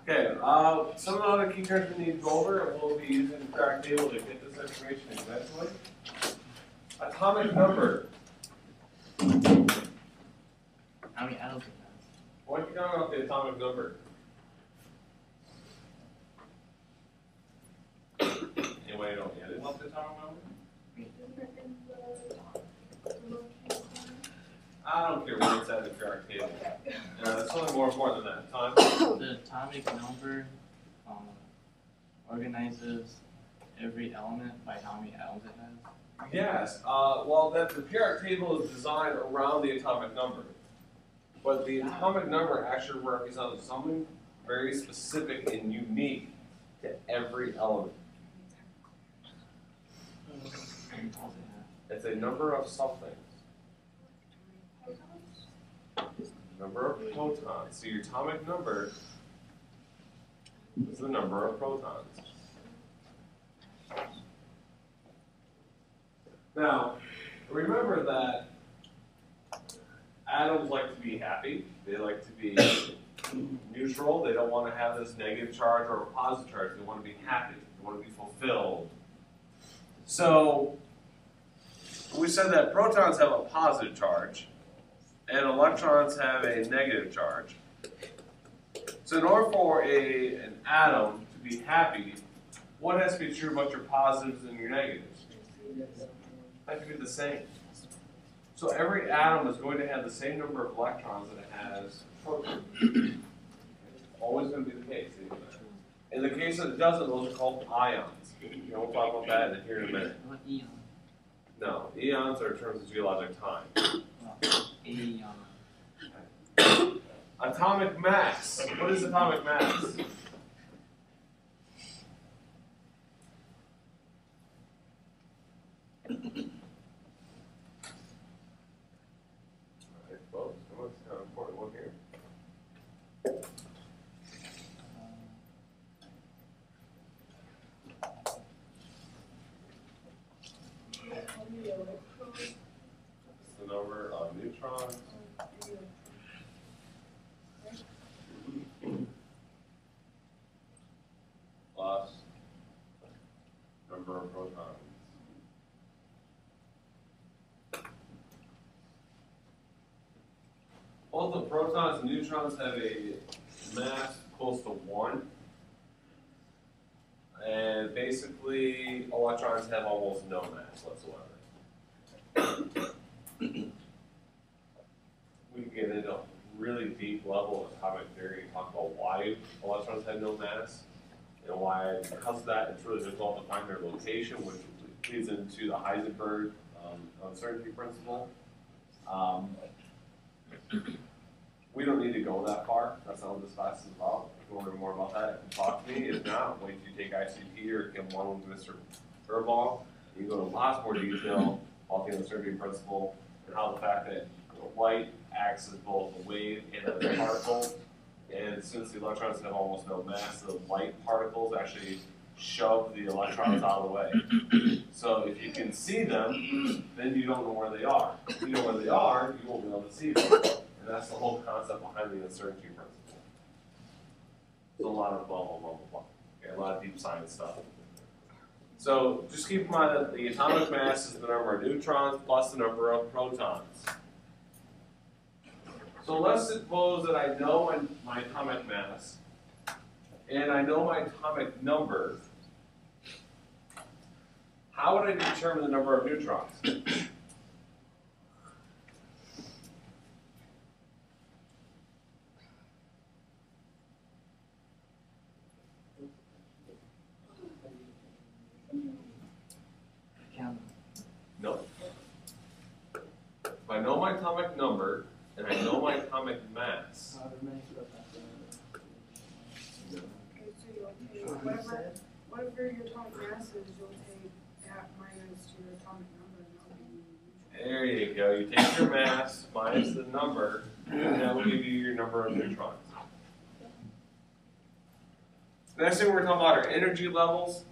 Okay, some of the other key terms we need to go over, and we'll be using the periodic table to get this information eventually. Atomic number. How many atoms it Why don't you talk about the atomic number? Anybody know yet? What's the atomic number? I don't care what it's at the periodic table. It's something more important than that. Time. The atomic number organizes every element by how many atoms it has. Yes. Well, the periodic table is designed around the atomic number. But the atomic number actually represents something very specific and unique to every element. It's a number of something. Number of protons. So your atomic number is the number of protons. Now, remember that atoms like to be happy. They like to be neutral. They don't want to have this negative charge or a positive charge. They want to be happy. They want to be fulfilled. So, we said that protons have a positive charge and electrons have a negative charge. So in order for an atom to be happy, what has to be true about your positives and your negatives? They have to be the same. So every atom is going to have the same number of electrons that it has protons. Always going to be the case. In the case that it doesn't, those are called ions. We'll talk about that here in a minute. What eon? No, eons are in terms of geologic time. Aeon. Atomic mass. What is atomic mass? Folks, what's kind of important one here? It's the number of neutrons. Plus number of protons. Both the protons and neutrons have a mass close to 1. And basically, electrons have almost no mass whatsoever. We can get into a really deep level of atomic theory and talk about why electrons have no mass. And why, because of that, it's really difficult to find their location, which leads into the Heisenberg uncertainty principle. We don't need to go that far. That's not what this class is about. If you want to learn more about that, talk to me. If not, wait till you take ICT or get one with Mr. Furball. You can go into lots more detail about the uncertainty principle and how the fact that light acts as both a wave and a particle. And since the electrons have almost no mass, the light particles actually shove the electrons out of the way. So if you can see them, then you don't know where they are. If you know where they are, you won't be able to see them. And that's the whole concept behind the uncertainty principle. There's a lot of blah, blah, blah, blah, blah. Okay, a lot of deep science stuff. So just keep in mind that the atomic mass is the number of neutrons plus the number of protons. So let's suppose that I know my atomic mass, and I know my atomic number. How would I determine the number of neutrons? No. If I know my atomic number, and I know my atomic mass. Whatever your atomic mass is, you'll take that minus your atomic number, and that'll give you. There you go. You take your mass minus the number, and that will give you your number of neutrons. The next thing we're going to talk about are energy levels.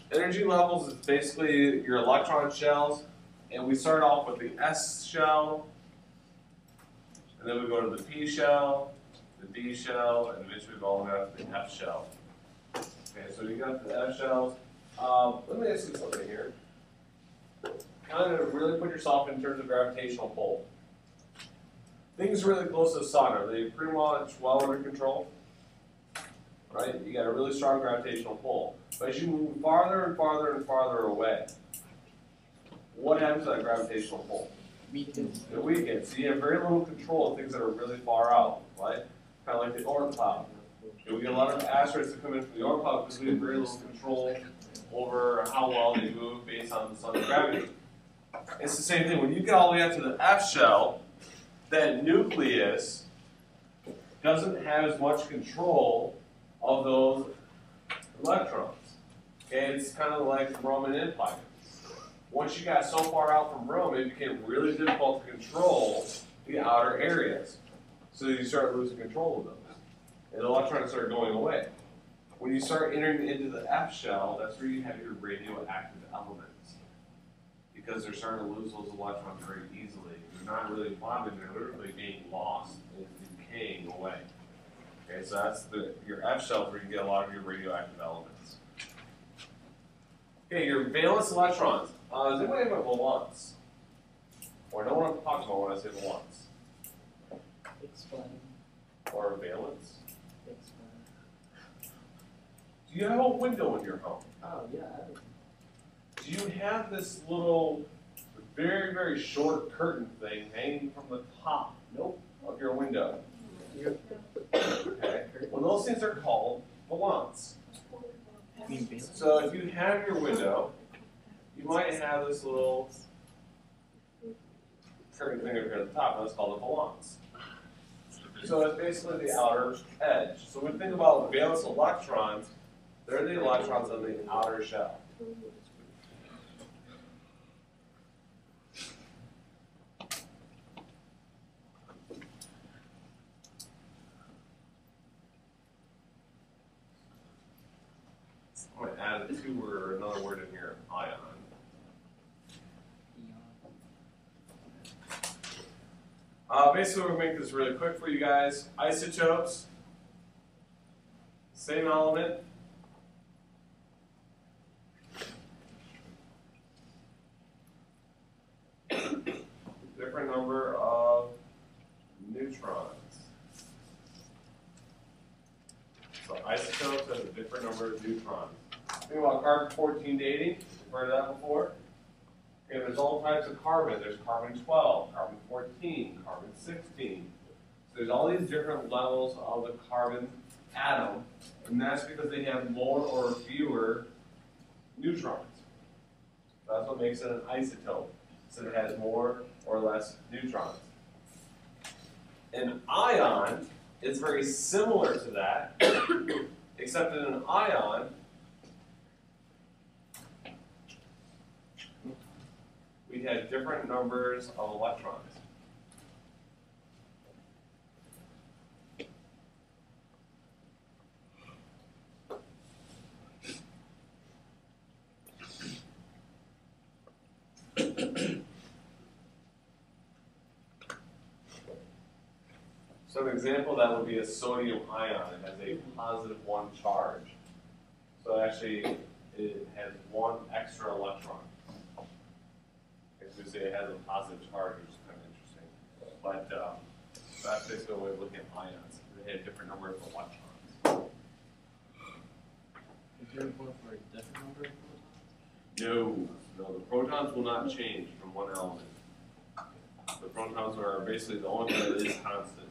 Energy levels is basically your electron shells. And we start off with the S shell, and then we go to the P shell, the D shell, and eventually evolving out to the F shell. Okay, so you got the F shells. Let me ask you something here. Kind of really put yourself in terms of gravitational pull. Things really close to the sun, are they pretty much well under control? Right? You got a really strong gravitational pull. But as you move farther and farther and farther away, what happens to that gravitational pull? Weakens. It weakens. So you have very little control of things that are really far out, right? Kind of like the Oort cloud. We get a lot of asteroids that come in from the Oort cloud because we have very little control over how well they move based on the sun's gravity. It's the same thing. When you get all the way up to the F shell, that nucleus doesn't have as much control of those electrons. Okay, it's kind of like the Roman Empire. Once you got so far out from Rome, it became really difficult to control the outer areas. So you start losing control of those. And the electrons start going away. When you start entering into the F shell, that's where you have your radioactive elements. Because they're starting to lose those electrons very easily. They're not really bonded, they're literally being lost and decaying away. Okay, so that's your F shell where you get a lot of your radioactive elements. Okay, your valence electrons. Does anybody have a valence? Or know what I'm talking about when I say valence? Explain. Or valence? Explain. Do you have a window in your home? Oh, yeah. Do you have this little, very, very short curtain thing hanging from the top of your window? Okay. Well, those things are called valance. So if you have your window, you might have this little curtain thing over here at the top, and that's called a valance. So it's basically the outer edge. So when we think about valence electrons, they're the electrons on the outer shell. I'm going to add another word in here, ion. Basically, we're going to make this really quick for you guys. Isotopes, same element. Different number of neutrons. So isotopes have a different number of neutrons. Think about carbon-14 dating. You've heard of that before? Okay, there's all types of carbon. There's carbon-12, carbon-14, carbon-16. So there's all these different levels of the carbon atom, and that's because they have more or fewer neutrons. That's what makes it an isotope. So it has more or less neutrons. An ion is very similar to that, except in an ion, we have different numbers of electrons. So an example of that would be a sodium ion. It has a positive 1 charge. So actually, it has 1 extra electron. As we say, it has a positive charge, which is kind of interesting. But that's basically a way of looking at ions. They have different number of electrons. Is there one for a different number of protons? No, the protons will not change from one element. The protons are basically the only thing that is constant.